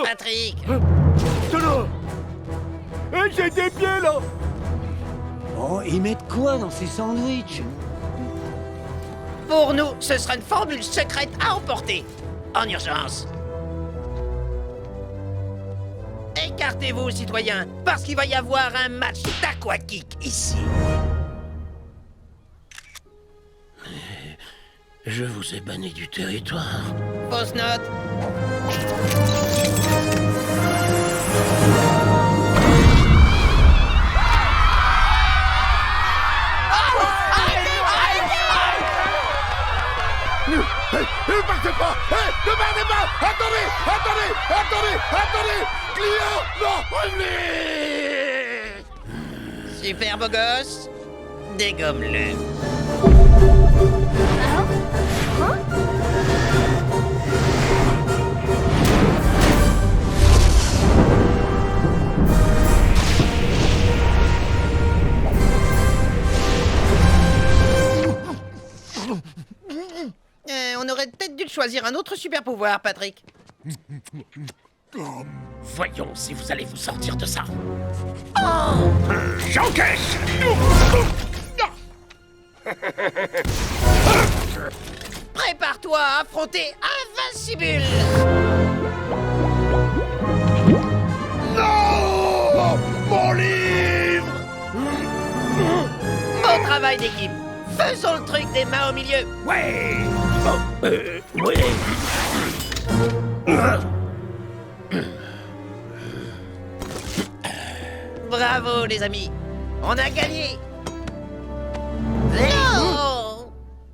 Patrick! J'ai des pieds, là. Oh, ils mettent quoi dans ces sandwichs? Pour nous, ce sera une formule secrète à emporter. En urgence. Écartez-vous, citoyens, parce qu'il va y avoir un match d'aquakick ici. Je vous ai banni du territoire. Fausse note. Ne partez pas. Ne partez pas. Attendez. Client, non, revenez. Super beau gosse. Dégomme-le. On aurait peut-être dû choisir un autre super pouvoir, Patrick. Voyons si vous allez vous sortir de ça. J'encaisse. Prépare-toi à affronter Invincible. Non, mon livre. Bon travail d'équipe. Faisons le truc des mains au milieu. Ouais. Oui. Bravo, les amis. On a gagné. Léo!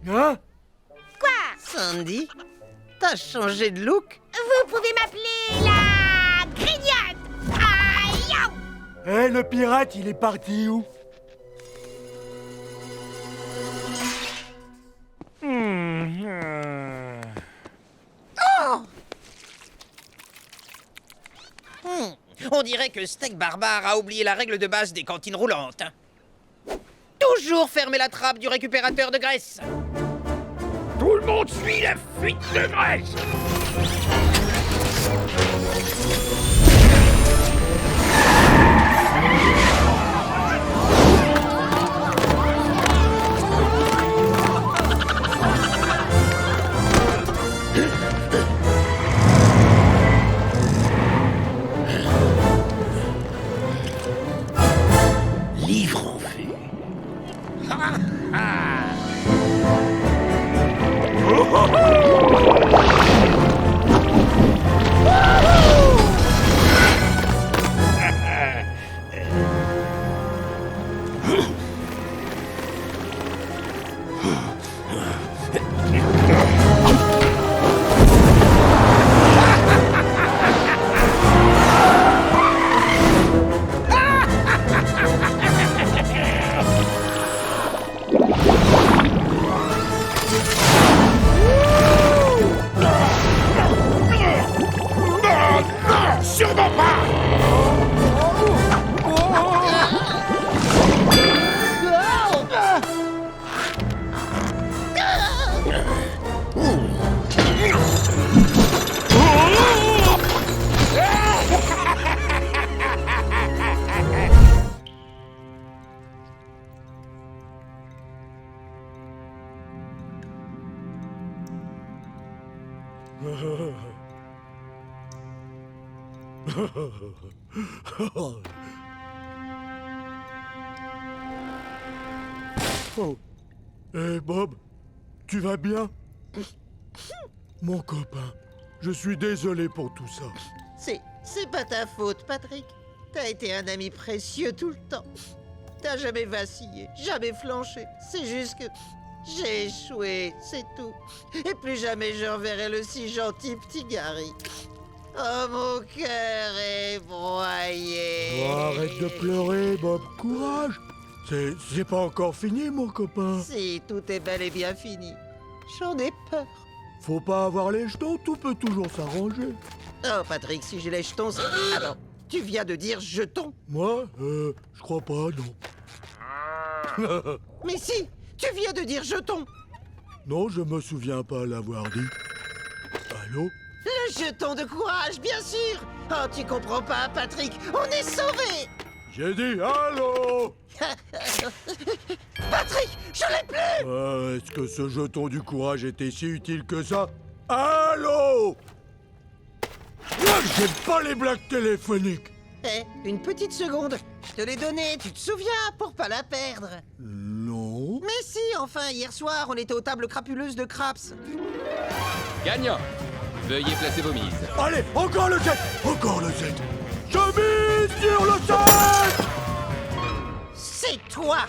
Hein? Quoi? Sandy, t'as changé de look? Vous pouvez m'appeler la grignote. Aïe! Le pirate, il est parti où? On dirait que Steak Barbare a oublié la règle de base des cantines roulantes. Toujours fermer la trappe du récupérateur de graisse. Tout le monde suit la fuite de graisse. Livre en vue. Sûrement pas. Oh. Bob, tu vas bien? Mon copain, je suis désolé pour tout ça. C'est pas ta faute, Patrick. T'as été un ami précieux tout le temps. T'as jamais vacillé, jamais flanché. C'est juste que j'ai échoué, c'est tout. Et plus jamais je reverrai le si gentil petit Gary. Oh, mon cœur est broyé. Oh, arrête de pleurer, Bob. Courage. C'est pas encore fini, mon copain. Si, tout est bel et bien fini. J'en ai peur. Faut pas avoir les jetons, tout peut toujours s'arranger. Oh, Patrick, si j'ai les jetons, c'est... Alors, tu viens de dire jetons? Moi, je crois pas, non. Mais si, tu viens de dire jetons. Non, je me souviens pas l'avoir dit. Allô? Le jetons de courage, bien sûr. Oh, tu comprends pas, Patrick, on est sauvés. J'ai dit allô. Patrick, je l'ai plus. Est-ce que ce jeton du courage était si utile que ça? Allô? Moi, j'aime pas les blagues téléphoniques. Une petite seconde. Je te l'ai donné, tu te souviens, pour pas la perdre. Non. Mais si, enfin, hier soir, on était aux tables crapuleuses de Craps. Gagnant. Veuillez placer vos mises. Allez, encore le 7. Encore le 7. Je mise sur le 7. C'est toi.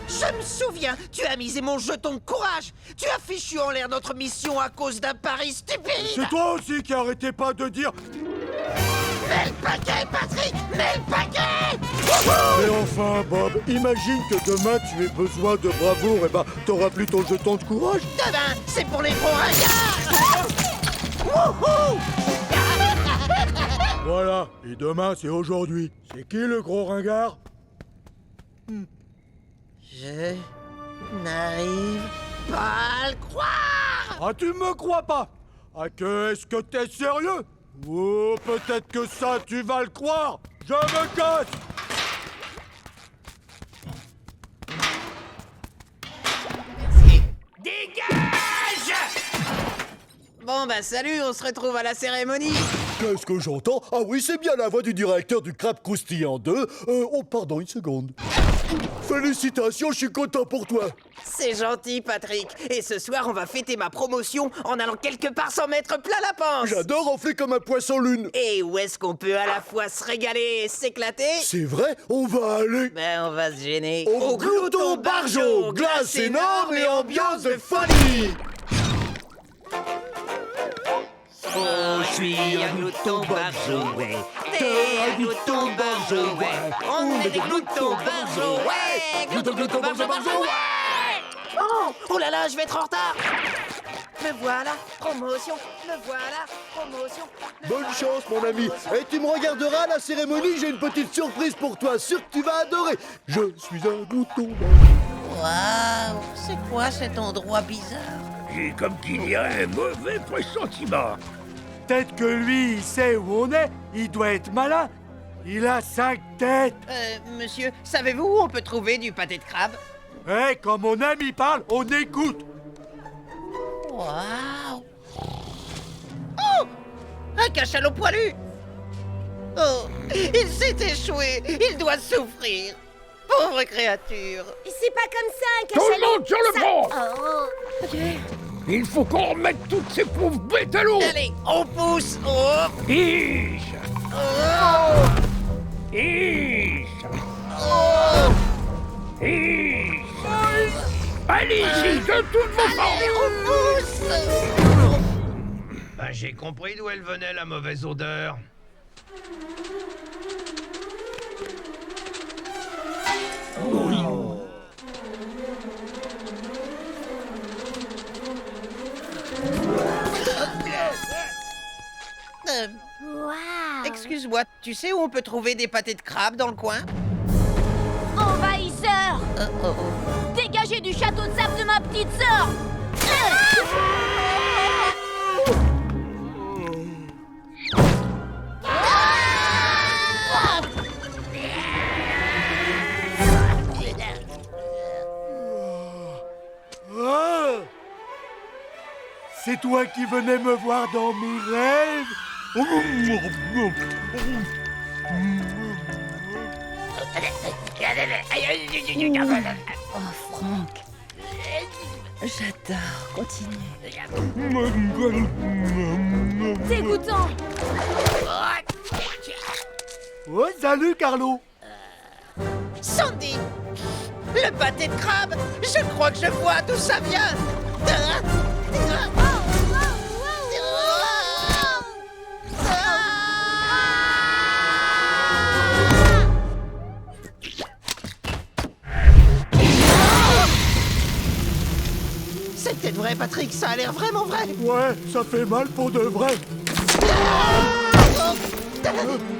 Je me souviin, tu as misé mon jeton de courage. Tu as fichu en l'air notre mission à cause d'un pari stupide. C'est toi aussi qui arrêtais pas de dire... Mets le paquet, Patrick. Mets le paquet. Mais enfin, Bob, imagine que demain tu aies besoin de bravoure, et bah t'auras plus ton jeton de courage. Demain, c'est pour les gros ringards. Wouhou. Voilà, et demain c'est aujourd'hui. C'est qui le gros ringard? Je n'arrive pas à le croire. Ah, tu me crois pas? Ah, que est-ce que t'es sérieux? Oh, peut-être que ça, tu vas le croire. Je me casse. Dégage! Bon bah salut, on se retrouve à la cérémonie. Qu'est-ce que j'entends? Ah oui, c'est bien la voix du directeur du Crabe Croustillant 2. Oh, pardon, une seconde. Félicitations, je suis content pour toi. C'est gentil, Patrick. Et ce soir, on va fêter ma promotion en allant quelque part sans mettre plein la panse. J'adore enfler comme un poisson lune. Et où est-ce qu'on peut à la fois se régaler et s'éclater? C'est vrai, on va aller Ben, on va se gêner. au Glouton Barjot. Glace énorme et ambiance de folie. Oh, je suis un glouton barjot, ouais. T'es un glouton barjot, ouais. On est des gloutons barjot, ouais. Glouton barjot, ouais. Oh là là, je vais être en retard. Le voilà, promotion. Le voilà, promotion. Bonne chance, mon ami. Et tu me regarderas à la cérémonie, j'ai une petite surprise pour toi. Sûr que tu vas adorer. Je suis un glouton barjot. Waouh, c'est quoi cet endroit bizarre? J'ai comme qu'il y a un mauvais pressentiment. Peut-être que lui, il sait où on est. Il doit être malin. Il a 5 têtes. Monsieur, savez-vous où on peut trouver du pâté de crabe? Eh, quand mon ami parle, on écoute. Waouh! Oh! Un cachalot poilu! Oh! Il s'est échoué! Il doit souffrir! Pauvre créature! C'est pas comme ça, un Tout cachalot. le monde sur le front! Oh. Il faut qu'on remette toutes ces pauvres bêtes à l'eau! Allez, on pousse! Oh! Ish! Oh! Ish! Oh! Ish! Allez-y de toutes vos forces! On pousse! Ben, j'ai compris d'où elle venait, la mauvaise odeur. Waouh. Excuse-moi, tu sais où on peut trouver des pâtés de crabe dans le coin? Envahisseur. Dégagez du château de sable de ma petite sœur. Ah! C'est toi qui venais me voir dans mes rêves? Oh, Franck. J'adore. Continue. Dégoûtant. Oh, salut, Carlo. Sandy! Le pâté de crabe! Je crois que je vois d'où ça vient! C'est peut-être vrai, Patrick, ça a l'air vraiment vrai! Ouais, ça fait mal pour de vrai.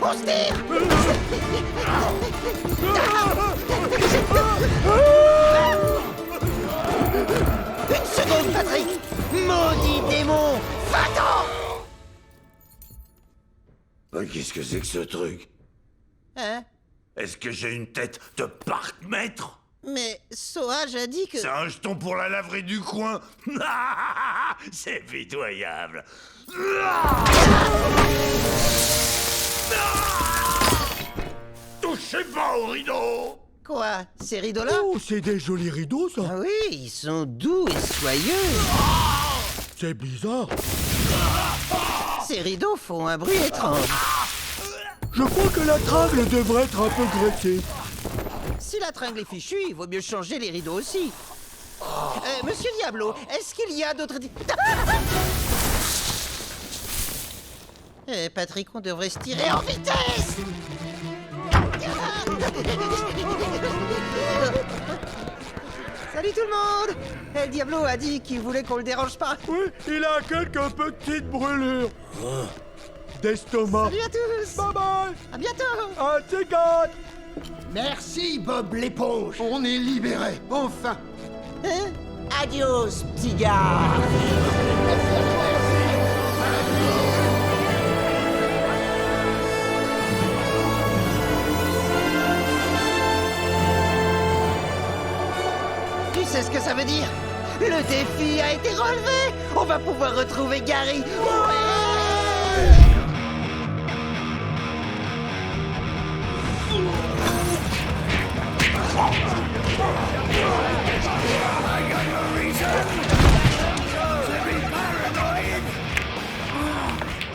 On se tire! Une seconde, Patrick! Maudit démon! Va-t'en! Qu'est-ce que c'est que ce truc? Hein? Est-ce que j'ai une tête de parc-mètre? Mais Soage a dit que... C'est un jeton pour la laverie du coin. C'est pitoyable. Touchez pas au rideau. Quoi? Ces rideaux-là? Oh, c'est des jolis rideaux, ça. Ah oui, ils sont doux et soyeux. C'est bizarre. Ces rideaux font un bruit étrange. Je crois que la tringle devrait être un peu graissée. Si la tringle est fichue, il vaut mieux changer les rideaux aussi. Monsieur Diablo, est-ce qu'il y a d'autres... Patrick, on devrait se tirer en vitesse. Salut tout le monde. El Diablo a dit qu'il voulait qu'on le dérange pas. Oui, il a quelques petites brûlures. D'estomac. Salut à tous. Bye bye. À bientôt. Un tigane. Merci, Bob l'éponge. On est libérés. Enfin. Hein? Adios, petit gars. Tu sais ce que ça veut dire? Le défi a été relevé. On va pouvoir retrouver Gary. Ouais.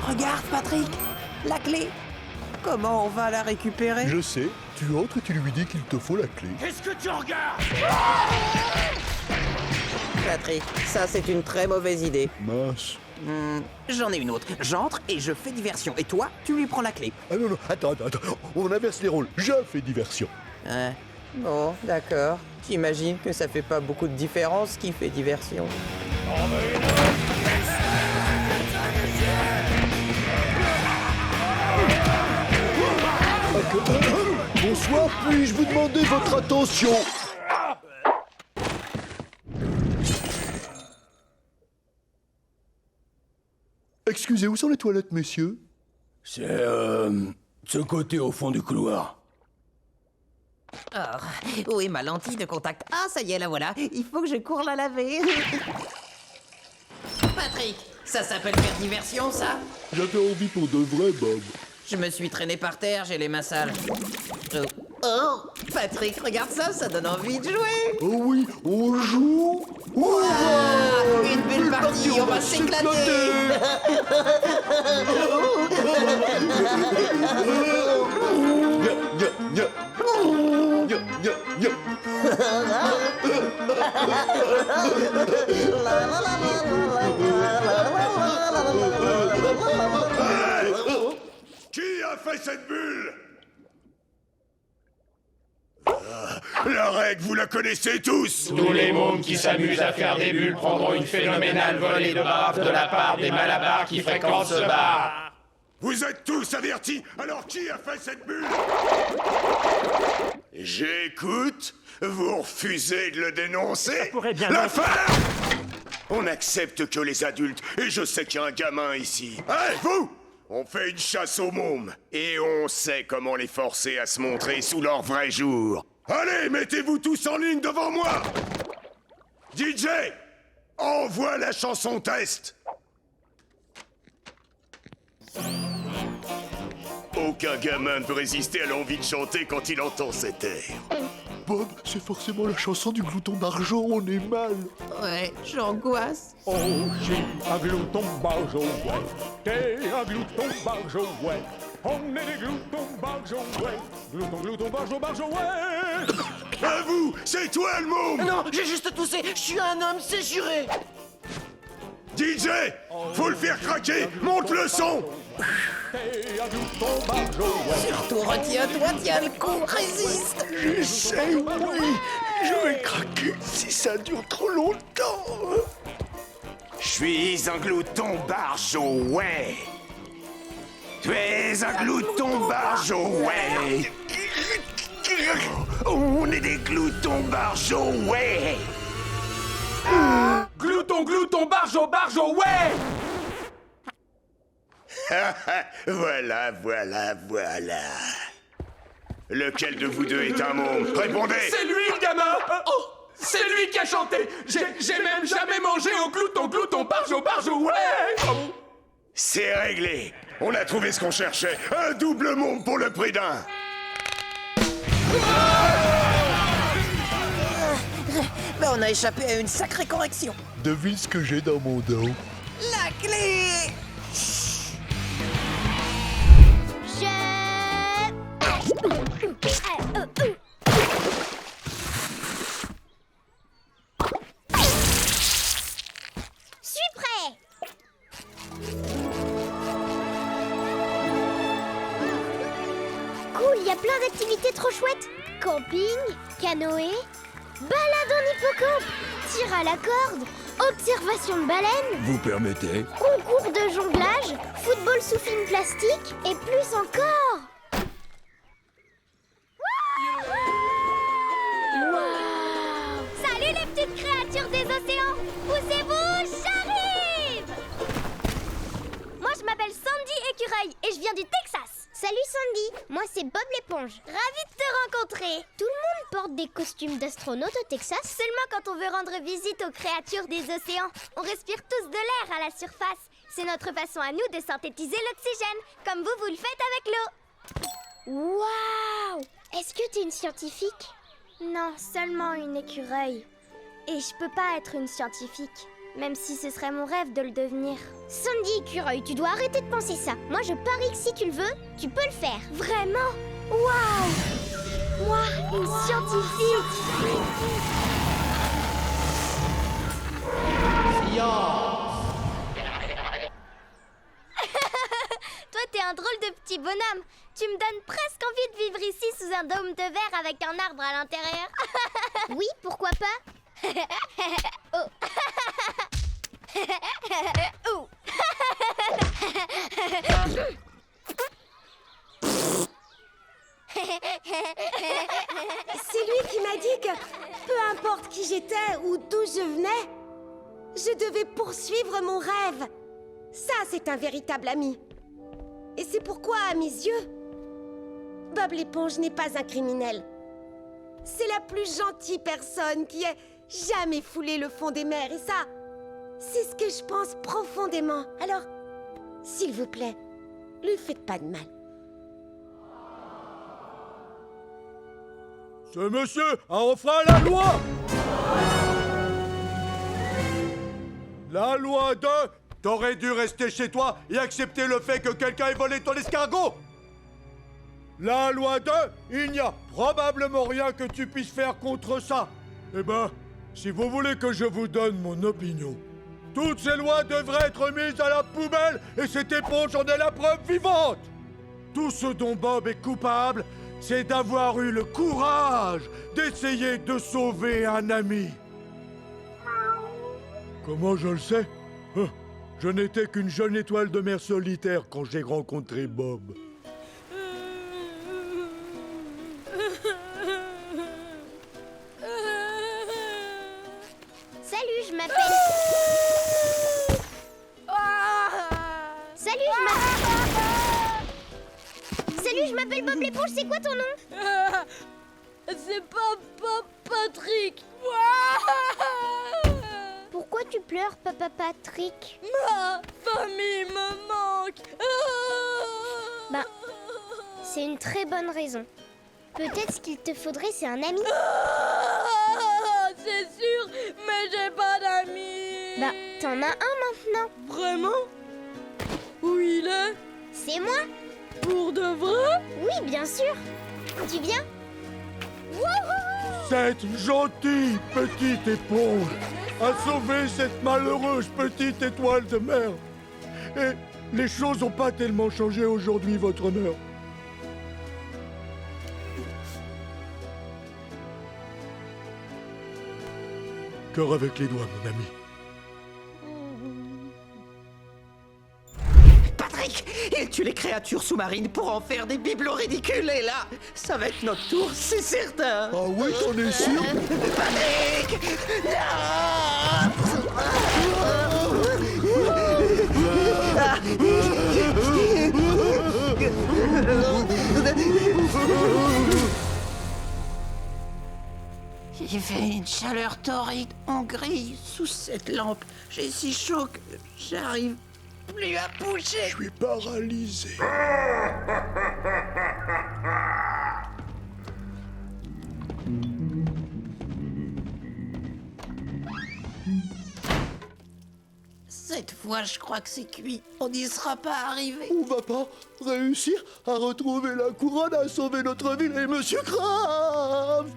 Regarde, Patrick, la clé. Comment on va la récupérer? Je sais, tu entres et tu lui dis qu'il te faut la clé. Qu'est-ce que tu regardes? Patrick, ça c'est une très mauvaise idée. Mince. J'en ai une autre. J'entre et je fais diversion. Et toi, tu lui prends la clé. Ah non, non, attends. On inverse les rôles. Je fais diversion. Hein? Bon, d'accord. T'imagines que ça fait pas beaucoup de différence qui fait diversion. Bonsoir, puis-je vous demander votre attention? Excusez, où sont les toilettes, messieurs? C'est, ce côté au fond du couloir. Oh, où est ma lentille de contact? Ah, ça y est, la voilà. Il faut que je cours la laver. Patrick, ça s'appelle faire diversion, ça? J'avais envie pour de vrai, Bob. Je me suis traîné par terre, j'ai les mains sales. Oh, Patrick, regarde ça, ça donne envie de jouer. Oh oui, on joue. Une belle partie, on va s'éclater. Qui a fait cette bulle? La règle, vous la connaissez tous. Tous les mômes qui s'amusent à faire des bulles prendront une phénoménale volée de bave de la part des malabars qui fréquentent ce bar. Vous êtes tous avertis, alors qui a fait cette bulle? J'écoute. Vous refusez de le dénoncer? Ça pourrait bien l'affaire. On accepte que les adultes, et je sais qu'il y a un gamin ici. Hey, vous! On fait une chasse aux mômes, et on sait comment les forcer à se montrer sous leur vrai jour. Allez, mettez-vous tous en ligne devant moi! DJ, envoie la chanson test! Aucun gamin ne peut résister à l'envie de chanter quand il entend cet air. Bob, c'est forcément la chanson du glouton d'argent, on est mal. Ouais, j'angoisse. Oh, j'ai un glouton barjo, ouais. T'es un glouton barjo, ouais. On est des gloutons barjo, ouais. Glouton, barjo, ouais. À vous, c'est toi le môme! Non, j'ai juste toussé. Je suis un homme, c'est juré. DJ, faut le faire craquer, monte le son! T'es un glouton barjo, ouais. Surtout retiens-toi, tiens le coup, résiste. J'essaie, oui. Je vais craquer si ça dure trop longtemps. Je suis un glouton barjo, ouais. Tu es un glouton barjo, ouais. On est des gloutons barjo, ouais. Glouton, barjo, ouais. Voilà. Lequel de vous deux est un môme? Répondez! C'est lui le gamin! Oh, c'est lui qui a chanté! J'ai même jamais mangé au glouton, barjo, ouais! Oh. C'est réglé! On a trouvé ce qu'on cherchait! Un double môme pour le prix d'un! Ben, on a échappé à une sacrée correction. Devine ce que j'ai dans mon dos. La clé! Suis prêt. Cool, il y a plein d'activités trop chouettes. Camping, canoë, balade en hippocampe, tir à la corde, observation de baleines, Vous permettez? concours de jonglage, football sous film plastique et plus encore. Wow. Salut les petites créatures des océans. Poussez-vous, j'arrive. Moi je m'appelle Sandy Écureuil et je viens du Texas. Salut Sandy, moi c'est Bob l'éponge. Ravi de te rencontrer. Tout le monde porte des costumes d'astronautes au Texas. Seulement quand on veut rendre visite aux créatures des océans. On respire tous de l'air à la surface. C'est notre façon à nous de synthétiser l'oxygène, comme vous le faites avec l'eau. Waouh! Est-ce que t'es une scientifique? Non, seulement une écureuil. Et je peux pas être une scientifique, même si ce serait mon rêve de le devenir. Sandy Écureuil, tu dois arrêter de penser ça. Moi, je parie que si tu le veux, tu peux le faire. Vraiment? Waouh! Moi, une scientifique! Toi, t'es un drôle de petit bonhomme. Tu me donnes presque envie de vivre ici sous un dôme de verre avec un arbre à l'intérieur. Oui, pourquoi pas? Oh. Oh. C'est lui qui m'a dit que, peu importe qui j'étais ou d'où je venais, je devais poursuivre mon rêve. Ça, c'est un véritable ami. Et c'est pourquoi, à mes yeux, Bob l'éponge n'est pas un criminel. C'est la plus gentille personne qui ait jamais foulé le fond des mers. Et ça, c'est ce que je pense profondément. Alors, s'il vous plaît, lui faites pas de mal. Ce monsieur a enfreint la loi! La loi de... T'aurais dû rester chez toi et accepter le fait que quelqu'un ait volé ton escargot! La loi de... Il n'y a probablement rien que tu puisses faire contre ça! Eh ben, si vous voulez que je vous donne mon opinion, toutes ces lois devraient être mises à la poubelle et cette éponge en est la preuve vivante! Tout ce dont Bob est coupable, c'est d'avoir eu le courage d'essayer de sauver un ami. Comment je le sais? Je n'étais qu'une jeune étoile de mer solitaire quand j'ai rencontré Bob. Salut, je m'appelle... Salut, je m'appelle Bob l'éponge, c'est quoi ton nom? C'est pas Patrick. Pourquoi tu pleures, Papa Patrick? Ma famille me manque. Ben, c'est une très bonne raison. Peut-être ce qu'il te faudrait, c'est un ami. C'est sûr, mais j'ai pas d'amis. Bah, t'en as un maintenant. Vraiment? Où il est? C'est moi. Pour de vrai? Oui, bien sûr. Tu viens? Cette gentille petite éponge a sauvé cette malheureuse petite étoile de mer. Et les choses n'ont pas tellement changé aujourd'hui, votre honneur. Cœur avec les doigts, mon ami. Patrick, il tue les créatures sous-marines pour en faire des bibelots ridicules. Et là, ça va être notre tour, c'est certain. Ah oui, t'en es sûr? Patrick! Non! fait une chaleur torride. On grille sous cette lampe. J'ai si chaud que j'arrive plus à bouger. Je suis paralysé. Cette fois, je crois que c'est cuit. On n'y sera pas arrivé. On va pas réussir à retrouver la couronne, à sauver notre ville et Monsieur Krabs.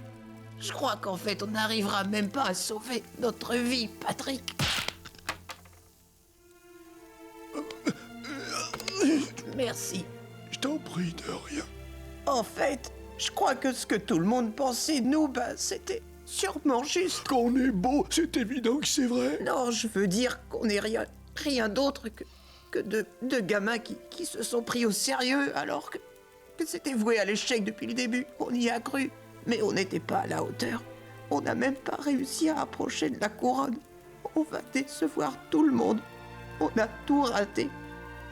Je crois qu'en fait, on n'arrivera même pas à sauver notre vie, Patrick. Merci. Je t'en prie de rien. En fait, je crois que ce que tout le monde pensait de nous, c'était sûrement juste. Qu'on est beau, c'est évident que c'est vrai. Non, je veux dire qu'on n'est rien d'autre que de gamins qui se sont pris au sérieux alors que c'était voué à l'échec depuis le début. On y a cru, mais on n'était pas à la hauteur. On n'a même pas réussi à approcher de la couronne. On va décevoir tout le monde. On a tout raté.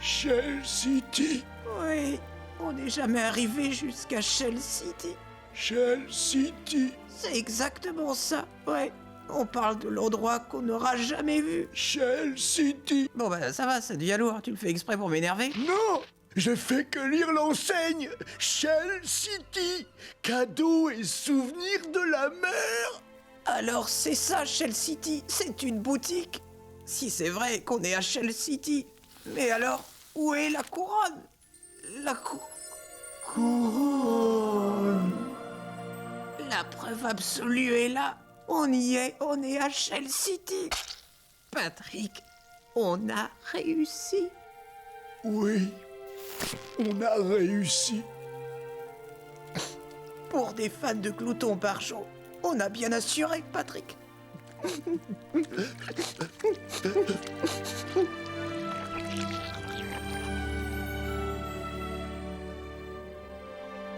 Shell City. Oui, on n'est jamais arrivé jusqu'à Shell City. Shell City. C'est exactement ça, ouais. On parle de l'endroit qu'on n'aura jamais vu. Shell City. Bon bah ça va, ça devient lourd. Tu le fais exprès pour m'énerver? Non, je fais que lire l'enseigne. Shell City. Cadeaux et souvenirs de la mer. Alors c'est ça, Shell City. C'est une boutique. Si c'est vrai qu'on est à Shell City. Mais alors, où est la couronne? La couronne. La preuve absolue est là. On y est, on est à Shell City. Patrick, on a réussi. Oui, on a réussi. Pour des fans de Glouton Barjo, on a bien assuré, Patrick.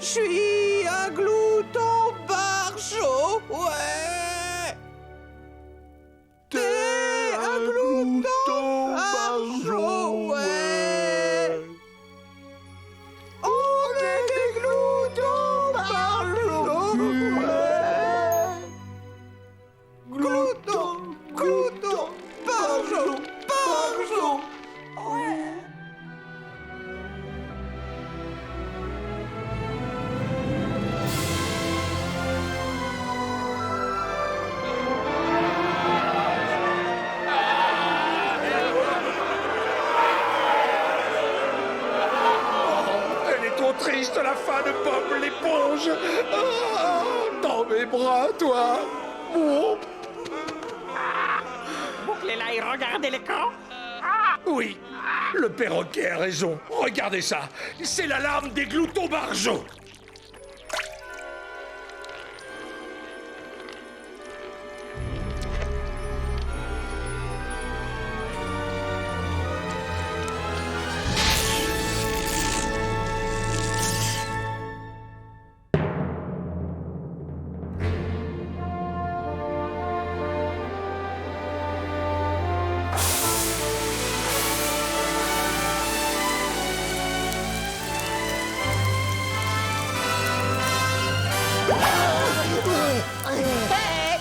Je suis un Glouton Barjo, ouais. T'es un Glouton Barjo, ouais. On est des Gloutons Barjo, ouais. Glouton Barjo, ouais. Triste la fin de Bob l'éponge. Ah, dans mes bras, toi. Oh. Bouclez-la et regardez l'écran. Oui, le perroquet a raison. Regardez ça. C'est l'alarme des Gloutons Barjo.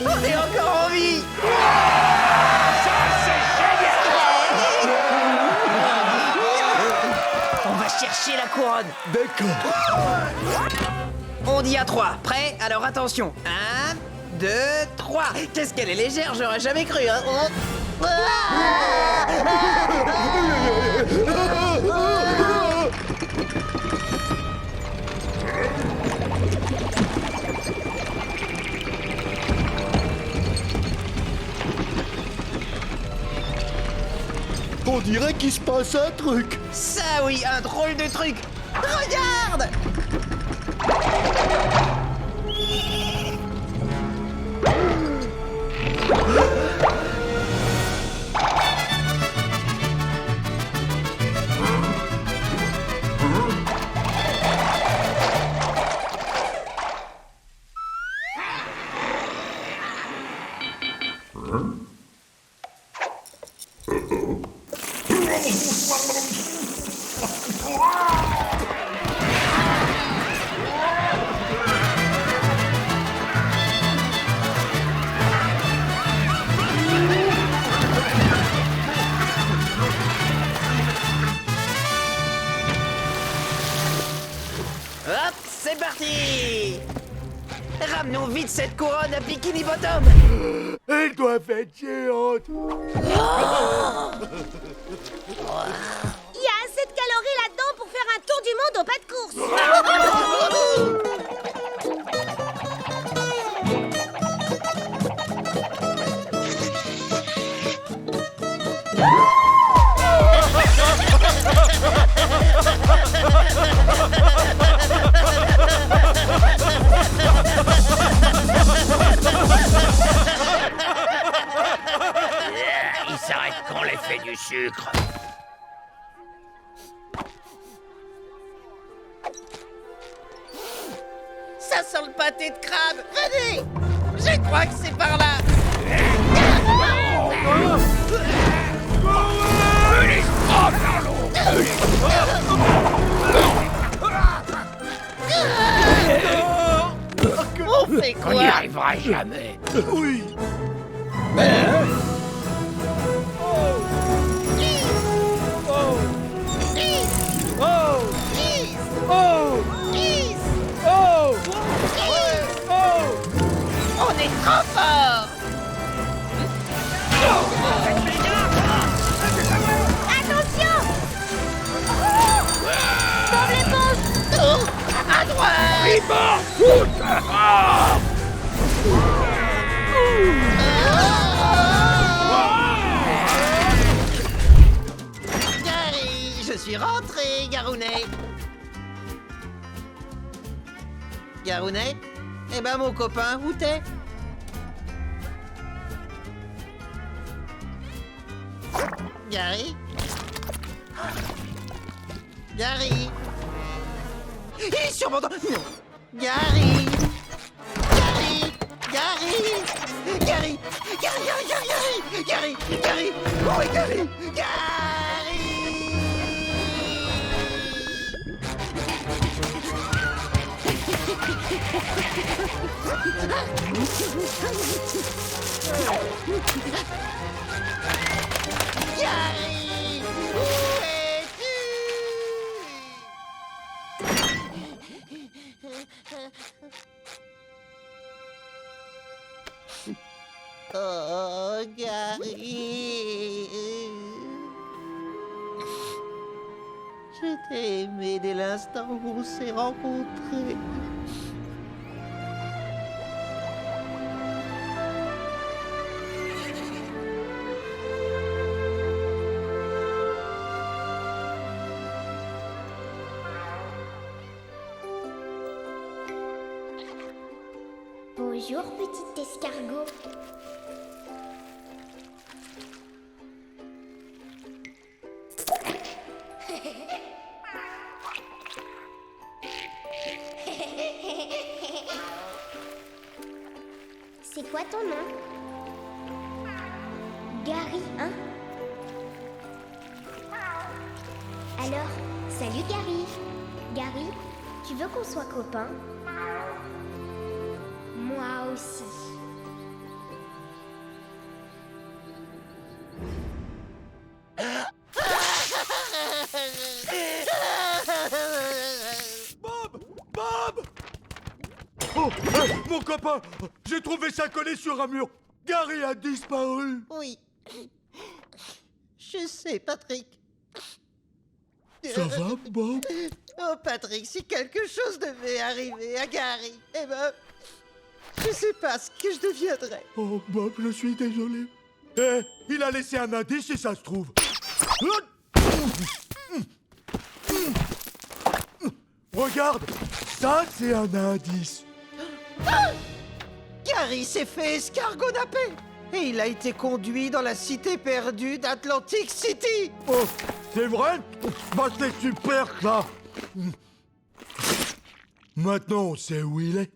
On est encore en vie. On va chercher la couronne. D'accord. On dit à 3. Prêt? Alors attention. 1, 2, 3. Qu'est-ce qu'elle est légère, j'aurais jamais cru, hein. On dirait qu'il se passe un truc. Ça oui, un drôle de truc. Regarde! c'est parti! Ramenons vite cette couronne à Bikini Bottom! Elle doit être géante. Il y a assez de calories là-dedans pour faire un tour du monde au pas de course. Il s'arrête quand l'effet du sucre. Ça sent le pâté de crabe! Venez! Je crois que c'est par là! On fait On n'y quoi? arrivera jamais. Oui. On est trop fort! Attention! Bombe l'éponge! Oh, à droite! Gary, je suis rentré, Garounet. Garounet? Eh ben, mon copain, où t'es? Gary? Gary? Il est sur mon dos! Non! Gary! Gary! Gary! Gary! Gary! Gary! Gary! Gary! Où est Gary? Gary! Gary! Où es-tu? Oh, Gary! Je t'ai aimé dès l'instant où on s'est rencontrés. Bonjour, petit escargot. C'est quoi ton nom? Gary, hein? Alors, salut Gary. Gary, tu veux qu'on soit copains? Moi aussi. Bob! Bob! Oh, mon copain! J'ai trouvé ça collé sur un mur. Gary a disparu. Oui. Je sais, Patrick. Ça va, Bob? Oh, Patrick, si quelque chose devait arriver à Gary, eh ben, je sais pas ce que je deviendrais. Oh, Bob, je suis désolé. Eh, il a laissé un indice si ça se trouve. Regarde, ça c'est un indice. Ah! Gary s'est fait escargonapper et il a été conduit dans la cité perdue d'Atlantic City. Oh, c'est vrai? Bah c'est super ça. Maintenant on sait où il est.